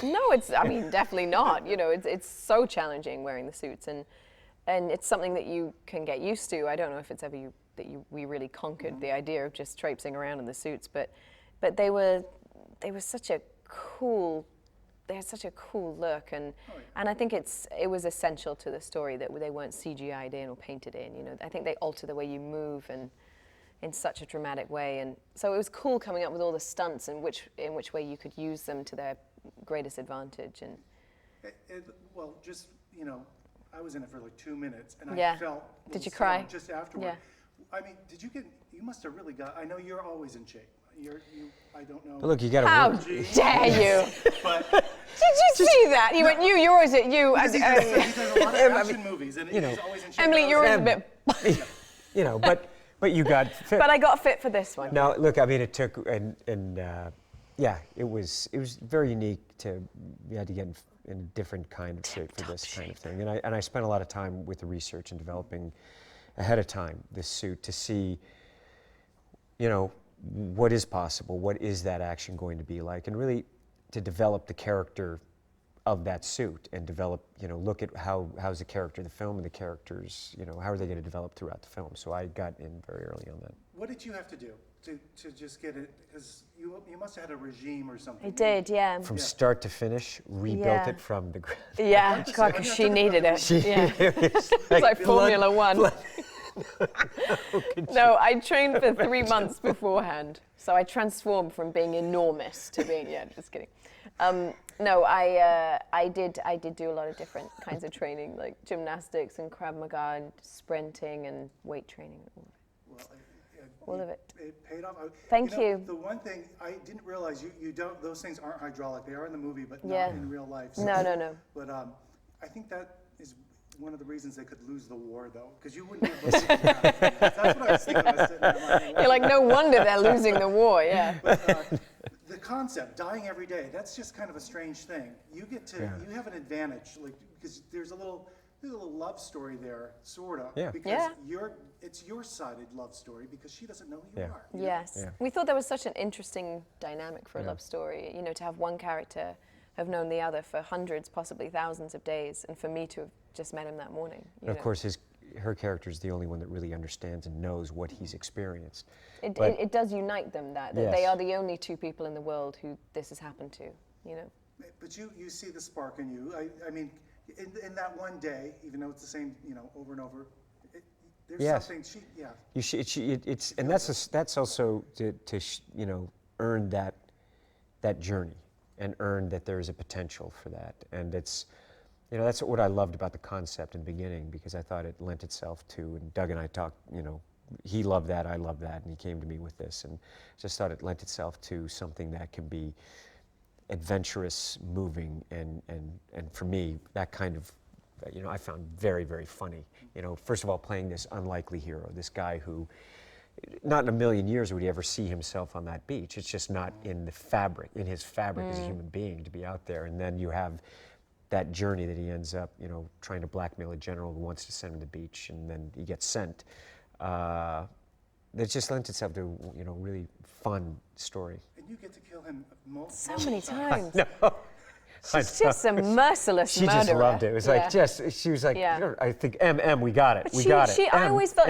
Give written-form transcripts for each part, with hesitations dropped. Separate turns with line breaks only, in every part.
No, I mean, definitely not. You know, it's so challenging wearing the suits, and it's something that you can get used to. I don't know if it's ever we really conquered the idea of just traipsing around in the suits, but they were such a cool. They had such a cool look, and I think it was essential to the story that they weren't CGI'd in or painted in. You know, I think they alter the way you move and in such a dramatic way, and so it was cool coming up with all the stunts and in which way you could use them to their greatest advantage. And
well, just you know, I was in it for like 2 minutes, and
yeah.
I felt.
Did you cry?
Just afterward.
Yeah.
I mean, you must have really got. I know you're always in shape. I don't know.
But look, you got to
How
work.
dare you?
But
Did you see that? You went, you're always at you.
he does a lot of action movies, and
you know,
he's always in shape.
Emily, you're always a bit.
You know, but you got fit.
But I got fit for this one.
Now, look, I mean, it took, yeah, it was very unique you had to get in a different kind of shape for this kind of thing. And I spent a lot of time with the research and developing ahead of time this suit to see, you know, what is possible, what is that action going to be like, and really to develop the character of that suit and develop, you know, look at how's the character of the film and the characters, you know, how are they going to develop throughout the film. So I got in very early on that.
What did you have to do to just get it? Because you must have had a regime or something.
I did, yeah.
From start to finish, rebuilt it from the ground.
Yeah, God, 'cause she needed it. Yeah.
It's
like Formula One.
Blood.
No, I trained for 3 months beforehand, so I transformed from being enormous to being, yeah, just kidding. No, I did do a lot of different kinds of training, like gymnastics and Krav Maga and sprinting and weight training, all of it.
It paid off.
Thank you.
The one thing I didn't realize, you don't. Those things aren't hydraulic. They are in the movie, but
Yeah.
not in real life. So,
No.
But I think that is one of the reasons they could lose the war, though, because you wouldn't be able to sit down. That's what I was thinking when I was sitting there.
You're like, no wonder they're losing the war, yeah.
But, the concept, dying every day, that's just kind of a strange thing. You get to, you have an advantage, like, because there's a little love story there, sort of.
Yeah.
Because it's your sided love story because she doesn't know who you are. You know?
Yes.
Yeah.
We thought that was such an interesting dynamic for a love story, you know, to have one character have known the other for hundreds, possibly thousands of days, and for me to have just met him that morning.
And of course, her character is the only one that really understands and knows what he's experienced.
It does unite them, that
Yes.
they are the only two people in the world who this has happened to, you know.
But you see the spark in you. I mean, in that one day, even though it's the same, you know, over and over, there's something
And that's also to you know, earn that journey and earn that there is a potential for that. And it's, you know, that's what I loved about the concept in the beginning, because I thought it lent itself to, and Doug and I talked, you know, he loved that, I loved that, and he came to me with this, and just thought it lent itself to something that can be adventurous, moving, and for me, that kind of, you know, I found very, very funny. You know, first of all, playing this unlikely hero, this guy who, not in a million years would he ever see himself on that beach. It's just not in his fabric as a human being to be out there. And then you have that journey that he ends up, you know, trying to blackmail a general who wants to send him to the beach, and then he gets sent. That just lent itself to, you know, really fun story.
And you get to kill him
So many times.
No.
She's just a merciless
She
murderer.
just loved it. It was like, she was like, I think, we got it. We got it.
I always felt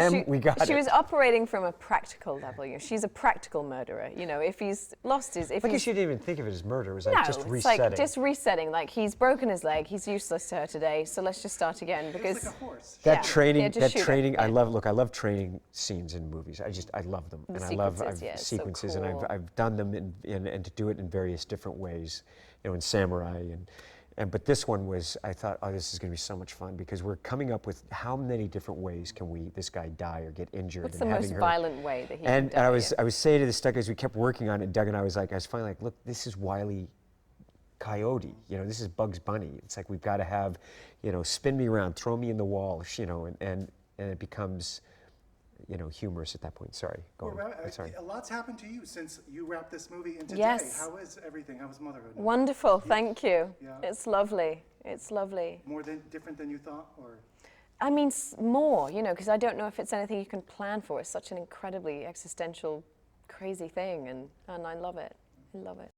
she
was operating from a practical level. You know, she's a practical murderer. You know, if he's lost his...
Because she didn't even think of it as murder. It was like just resetting.
Like just resetting. Like, he's broken his leg. He's useless to her today, so let's just start again. Because
like a horse.
That training,
I
I love training scenes in movies. I love them. And I love sequences,
so
and
cool.
I've done them and to do it in various different ways, you know, in Samurai but this one was, I thought, oh, this is going to be so much fun, because we're coming up with how many different ways can this guy die or get injured.
What's the most violent way that he can die?
And I was saying to this Doug, as we kept working on it, Doug and I was finally like, look, this is Wile E. Coyote, you know, this is Bugs Bunny. It's like, we've got to have, you know, spin me around, throw me in the wall, you know, and it becomes, you know, humorous at that point. Sorry, go on. Sorry.
A lot's happened to you since you wrapped this movie in today.
Yes.
How is everything? How is motherhood?
Wonderful, thank you.
Yeah.
It's lovely. It's lovely.
Different than you thought, or?
I mean, more, you know, because I don't know if it's anything you can plan for. It's such an incredibly existential, crazy thing, and I love it. I love it.